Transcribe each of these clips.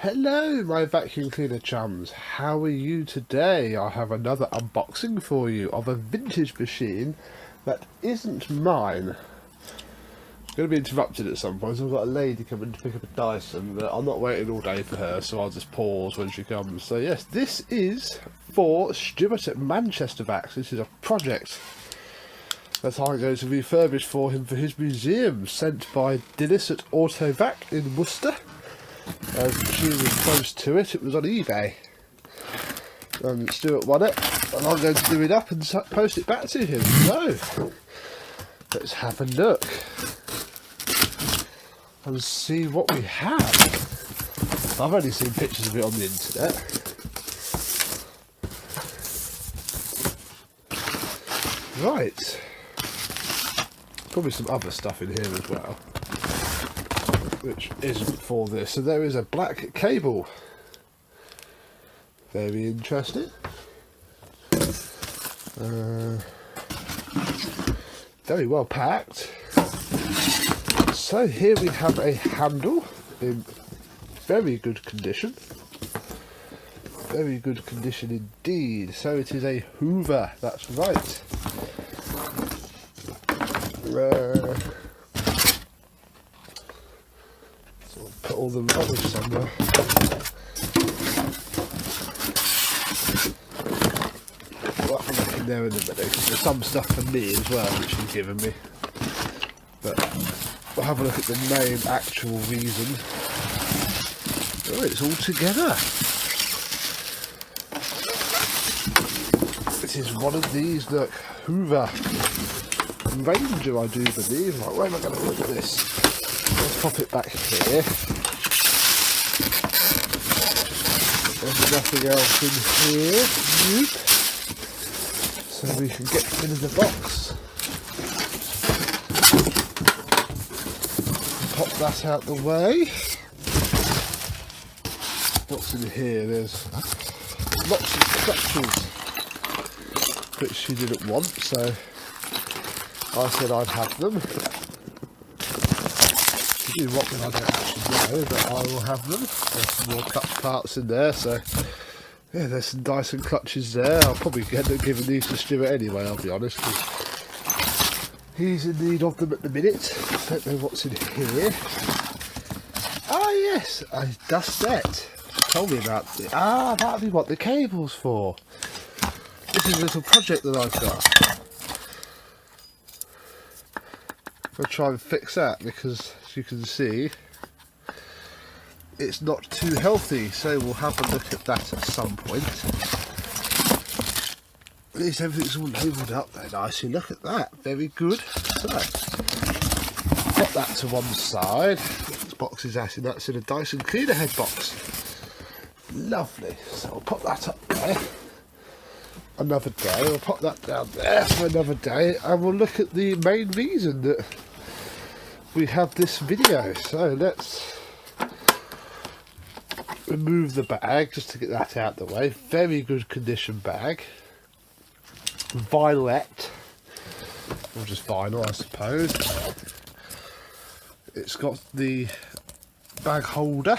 Hello my vacuum cleaner chums, how are you today? I have another unboxing for you of a vintage machine that isn't mine. I'm going to be interrupted at some point, so I've got a lady coming to pick up a Dyson, but I'm not waiting all day for her, so I'll just pause when she comes. So yes, this is for Stuart at Manchester Vacs. This is a project that I'm going to refurbish for him for his museum, sent by Dilys at Autovac in Worcester. As she was close to it, it was on eBay. And Stuart won it, and I'm going to do it up and post it back to him. So, let's have a look and see what we have. I've only seen pictures of it on the internet. Right. Probably some other stuff in here as well, which isn't for this. So there is a black cable. Very interesting. Very well packed. So here we have a handle in very good condition. Very good condition indeed. So it is a Hoover, that's right. Put all the rubbish somewhere. Well, I'm looking there in a minute, because there's some stuff for me as well which she's given me. But we'll have a look at the main actual reason. Oh, it's all together. It is one of these, look, Hoover Ranger, I do believe. Right, where am I going to put this? Let's pop it back here. There's nothing else in here. Nope. So we can get rid of the box. Pop that out the way. What's in here? There's lots of clutches, which she didn't want, so I said I'd have them. To do what then I don't actually know, but I will have them. There's some more clutch parts in there, so yeah, there's some Dyson clutches there. I'll probably end up giving these to Stuart anyway, I'll be honest, because he's in need of them at the minute. Don't know what's in here. Ah yes, a dust set. Told me about it. Ah, that'll be what the cable's for. This is a little project that I've got. I'll try and fix that, because as you can see it's not too healthy, so we'll have a look at that at some point. At least everything's all labelled up there nicely. Look at that, very good. So pop that to one side. This box is actually, that's in a Dyson cleaner head box. Lovely. So I'll pop that up there another day. We'll pop that down there for another day, and we'll look at the main reason that we have this video. So let's remove the bag just to get that out of the way. Very good condition bag. Violet, or just vinyl I suppose. It's got the bag holder.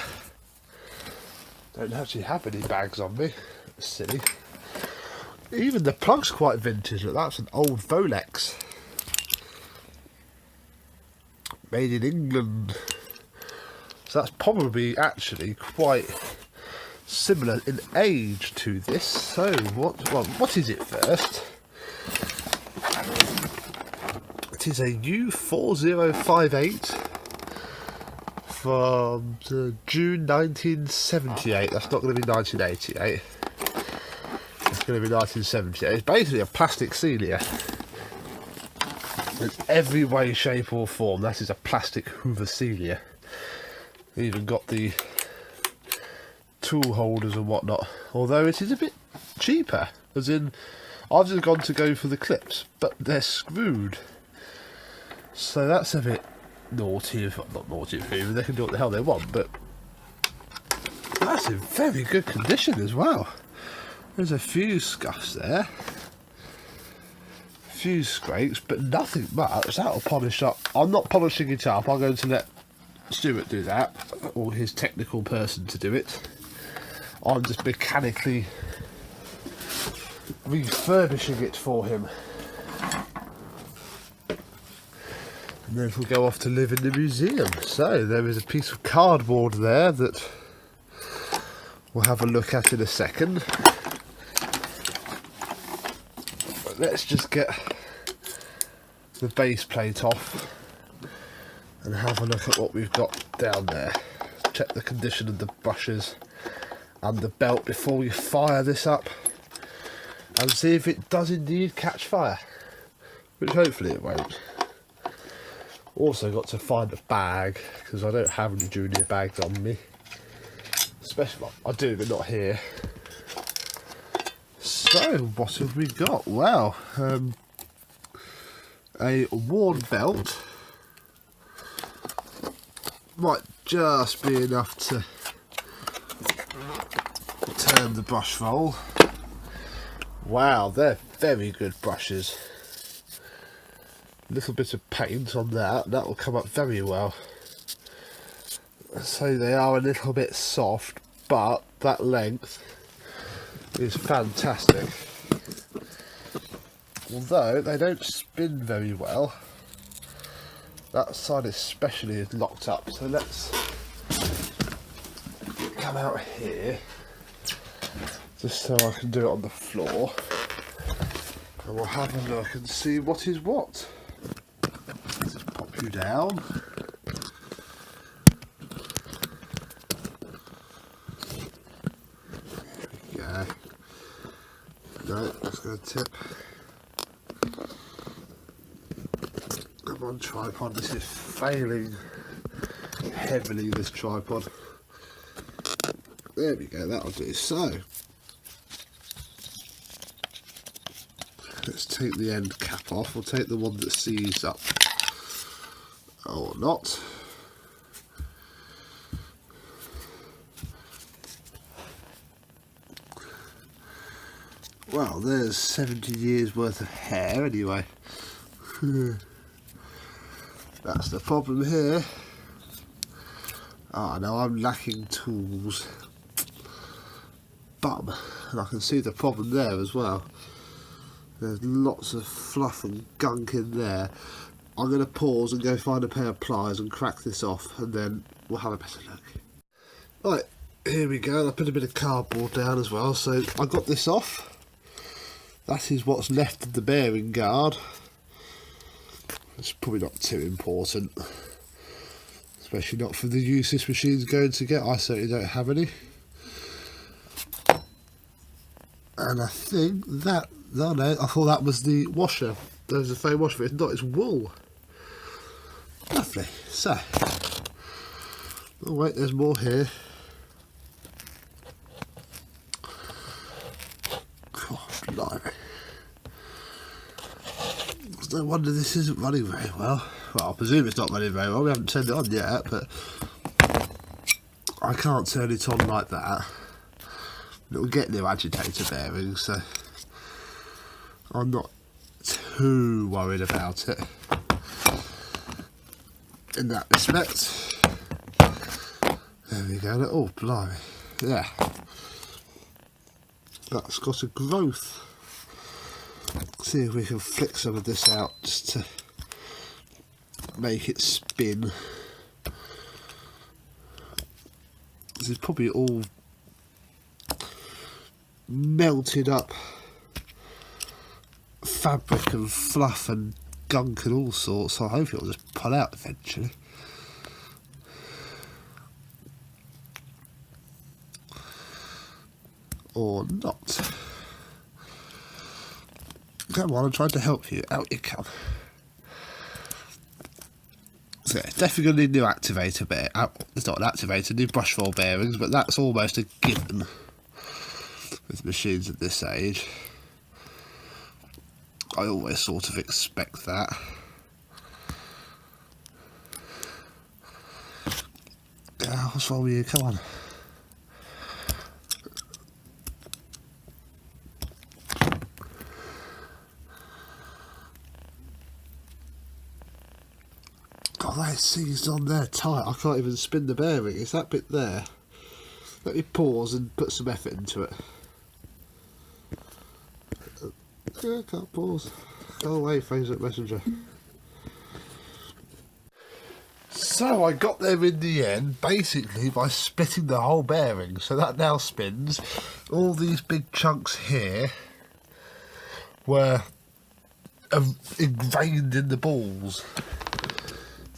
Don't actually have any bags on me. That's silly. Even the plug's quite vintage. Look, that's an old Volex. Made in England. So that's probably actually quite similar in age to this. So what is it first? It is a U4058 from June 1978. That's not going to be 1988. It's going to be 1978. It's basically a plastic Celia. In every way, shape or form, that is a plastic Hoover Celia. Even got the tool holders and whatnot. Although it is a bit cheaper. As in, I've just gone to go for the clips, but they're screwed. So that's a bit naughty, if not naughty for you. They can do what the hell they want, but that's in very good condition as well. There's a few scuffs there, a few scrapes, but nothing much. That'll polish up. I'm not polishing it up. I'm going to let Stuart do that, or his technical person to do it. I'm just mechanically refurbishing it for him. And then we'll go off to live in the museum. So there is a piece of cardboard there that we'll have a look at in a second. But let's just get the base plate off and have a look at what we've got down there. Check the condition of the brushes and the belt before we fire this up and see if it does indeed catch fire, which hopefully it won't. Also got to find a bag because I don't have any junior bags on me, especially, I do but not here. So what have we got? Well, a worn belt. Might just be enough to turn the brush roll. Wow, they're very good brushes. A little bit of paint on that will come up very well. So they are a little bit soft, but that length is fantastic. Although they don't spin very well. That side especially is locked up, so let's come out here just so I can do it on the floor, and we'll have a look and see what is what. Let's just pop you down. There we go. No, that's going to tip. Come on, tripod, this is failing heavily, this tripod. There we go, that'll do. So let's take the end cap off. We'll take the one that sees up, or not. Well, there's 70 years worth of hair anyway. That's the problem here. Ah, no, I'm lacking tools. Bum. And I can see the problem there as well. There's lots of fluff and gunk in there. I'm going to pause and go find a pair of pliers and crack this off, and then we'll have a better look. Right, here we go. I put a bit of cardboard down as well, so I got this off. That is what's left of the bearing guard. It's probably not too important, especially not for the use this machine's going to get. I certainly don't have any. And I think that, no, I thought that was the washer. There's a foam washer, it's not, it's wool. Lovely. So, oh wait, there's more here. God, blimey. No wonder this isn't running very well. Well, I presume it's not running very well. We haven't turned it on yet, but I can't turn it on like that. It'll get new agitator bearings, so I'm not too worried about it in that respect. There we go. Oh, blimey. Yeah. That's got a growth. See if we can flick some of this out just to make it spin. This is probably all melted up fabric and fluff and gunk and all sorts, so I hope it'll just pull out eventually. Or not. Come on, I'm trying to help you. Out you come. So yeah, definitely going to need new activator bear. It's not an activator, new brush roll bearings, but that's almost a given with machines at this age. I always sort of expect that. What's wrong with you? Come on. Oh, they're seized on there tight. I can't even spin the bearing. It's that bit there. Let me pause and put some effort into it. Yeah, can't pause. Go away, Facebook Messenger. So I got there in the end, basically by splitting the whole bearing. So that now spins. All these big chunks here were ingrained in the balls,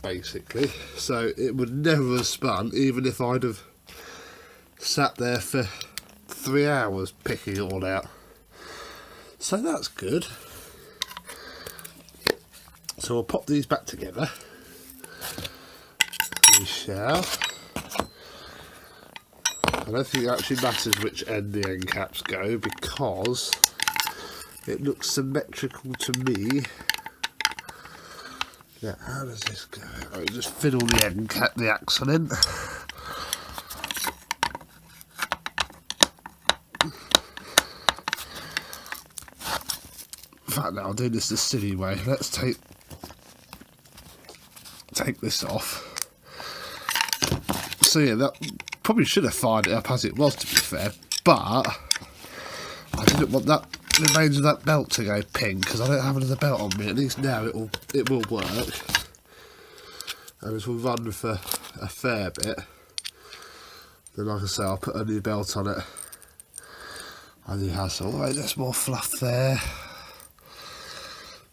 basically. So it would never have spun, even if I'd have sat there for 3 hours picking it all out. So that's good. So we'll pop these back together. We shall. I don't think it actually matters which end the end caps go, because it looks symmetrical to me. Yeah, how does this go? I'll just fiddle the end cap, the axle in. In fact, now I'll do this the silly way. Let's take this off. So yeah, that probably should have fired it up as it was, to be fair, but I didn't want that remains of that belt to go ping, because I don't have another belt on me. At least now it will work, and it will run for a fair bit. Then, like I say, I'll put a new belt on it. A new hassle. Right, there's more fluff there.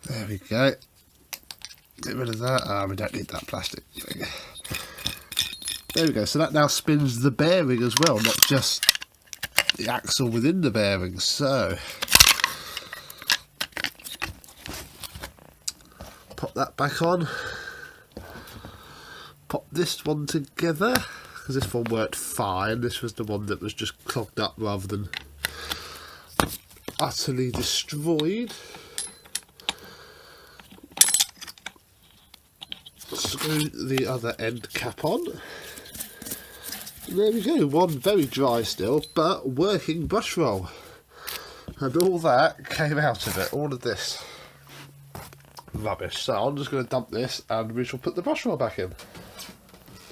There we go. Get rid of that. We don't need that plastic thing. There we go. So that now spins the bearing as well, not just the axle within the bearing. So pop that back on. Pop this one together, because this one worked fine. This was the one that was just clogged up rather than utterly destroyed. Screw the other end cap on. There we go, one very dry still, but working brush roll. And all that came out of it, all of this rubbish. So I'm just going to dump this and we shall put the brush roll back in.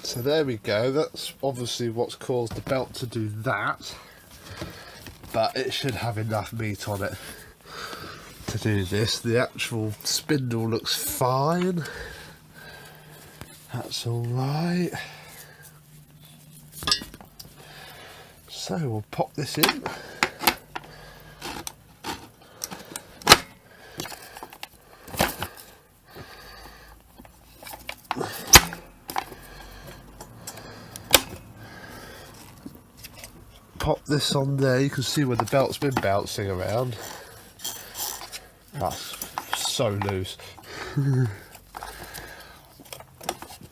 So there we go, that's obviously what's caused the belt to do that. But it should have enough meat on it to do this. The actual spindle looks fine. That's alright. So we'll pop this in. Pop this on there. You can see where the belt's been bouncing around. That's so loose.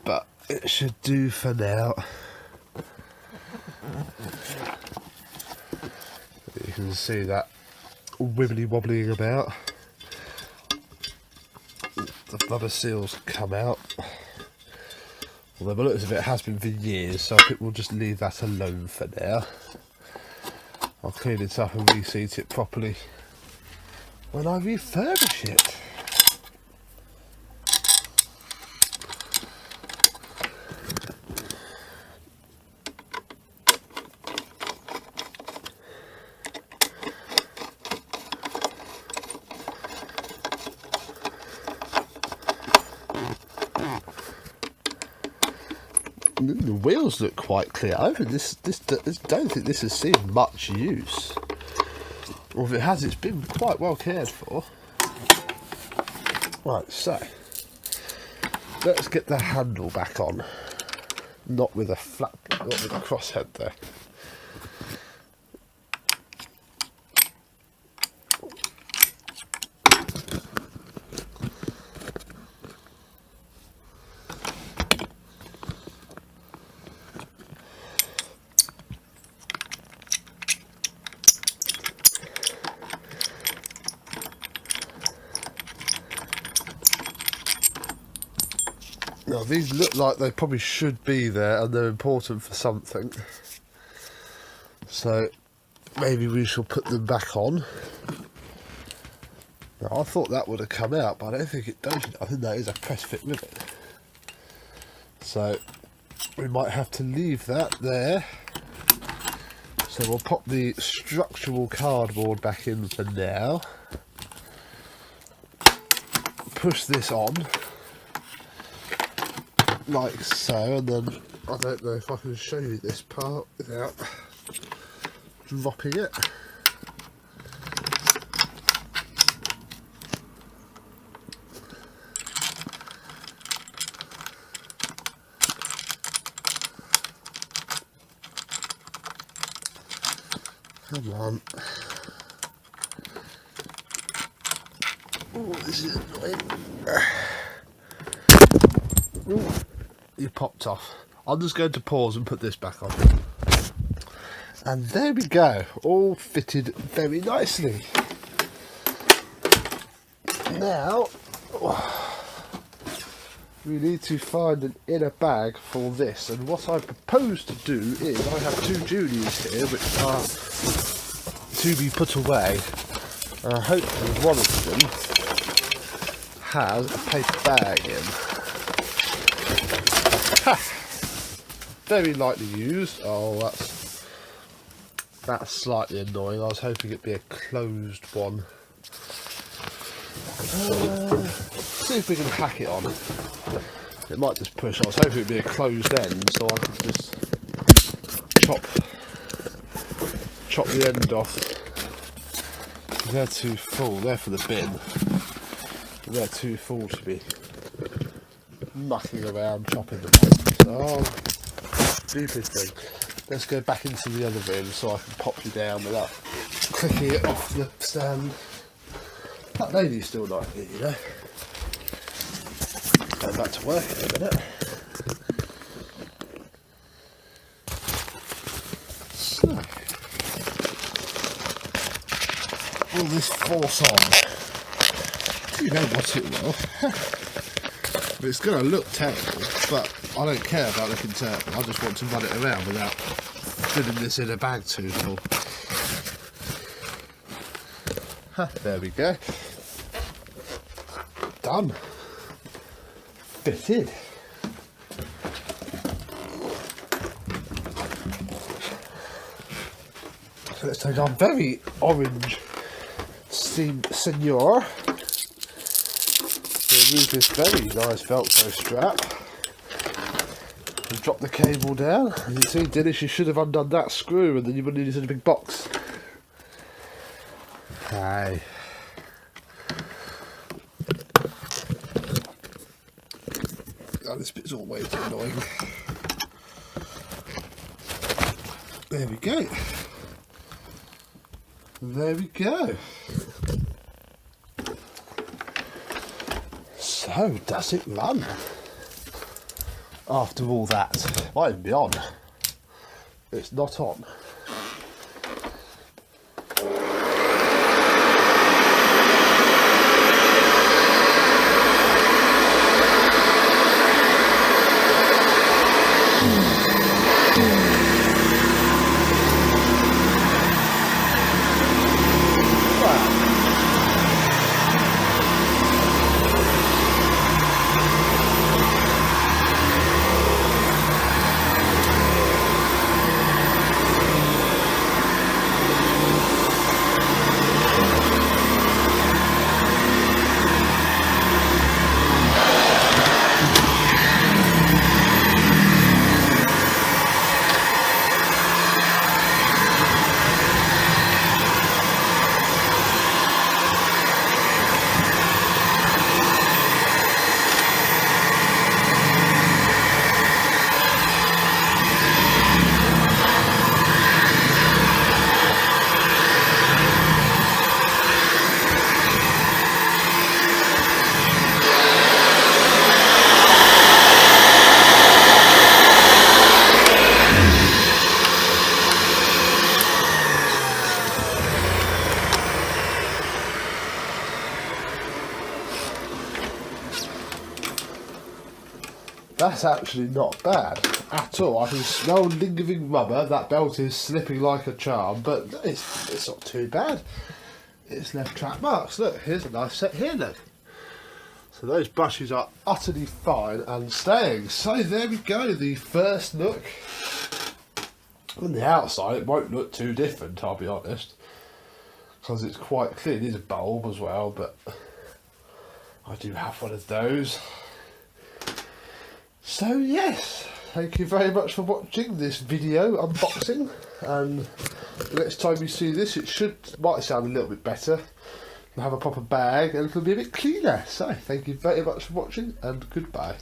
But it should do for now. You can see that wibbly wobbling about. The rubber seals come out. Although by the looks of it has been for years, so I think we'll just leave that alone for now. I'll clean it up and reseat it properly when I refurbish it. The wheels look quite clear. I don't think this has seen much use. Or if it has, it's been quite well cared for. Right, so let's get the handle back on. Not with a crosshead there. Now these look like they probably should be there and they're important for something. So maybe we shall put them back on. Now I thought that would have come out, but I don't think it does. I think that is a press fit rivet. So we might have to leave that there. So we'll pop the structural cardboard back in for now. Push this on like so, and then I don't know if I can show you this part without dropping it. Come on. Oh, this is annoying. Ooh, you popped off. I'm just going to pause and put this back on. And there we go, all fitted very nicely. Now, we need to find an inner bag for this, and what I propose to do is, I have two Julies here which are to be put away. Hopefully one of them has a paper bag in. Ha! Very lightly used. Oh, that's slightly annoying. I was hoping it'd be a closed one. See if we can hack it on. It might just push. I was hoping it'd be a closed end, so I could just chop the end off. They're too full. They're for the bin. They're too full to be mucking around chopping them off. Oh, stupid thing. Let's go back into the other room so I can pop you down without clicking it off the stand. That lady's still not here, you know. Go back to work in a minute. So, will this force on? Do you know what it will? It's going to look terrible, but I don't care about looking terrible. I just want to run it around without filling this in a bag too full. There we go. Done. Fitted. So let's take our very orange Senior. Remove this very nice Velcro strap and drop the cable down. As you see, Dilys, you should have undone that screw and then you wouldn't need it in a big box. Hey. Oh, this bit's always annoying. There we go. There we go. So, does it run? After all that, might even be on. It's not on. That's actually not bad at all. I can smell lingering rubber. That belt is slipping like a charm, but it's not too bad. It's left track marks. Look, here's a nice set here, look. So those brushes are utterly fine and staying. So there we go, the first look. On the outside it won't look too different, I'll be honest, because it's quite clear. It is a bulb as well, but I do have one of those. So yes, thank you very much for watching this video unboxing, and the next time you see this it might sound a little bit better. Have a proper bag and it'll be a bit cleaner. So thank you very much for watching and goodbye.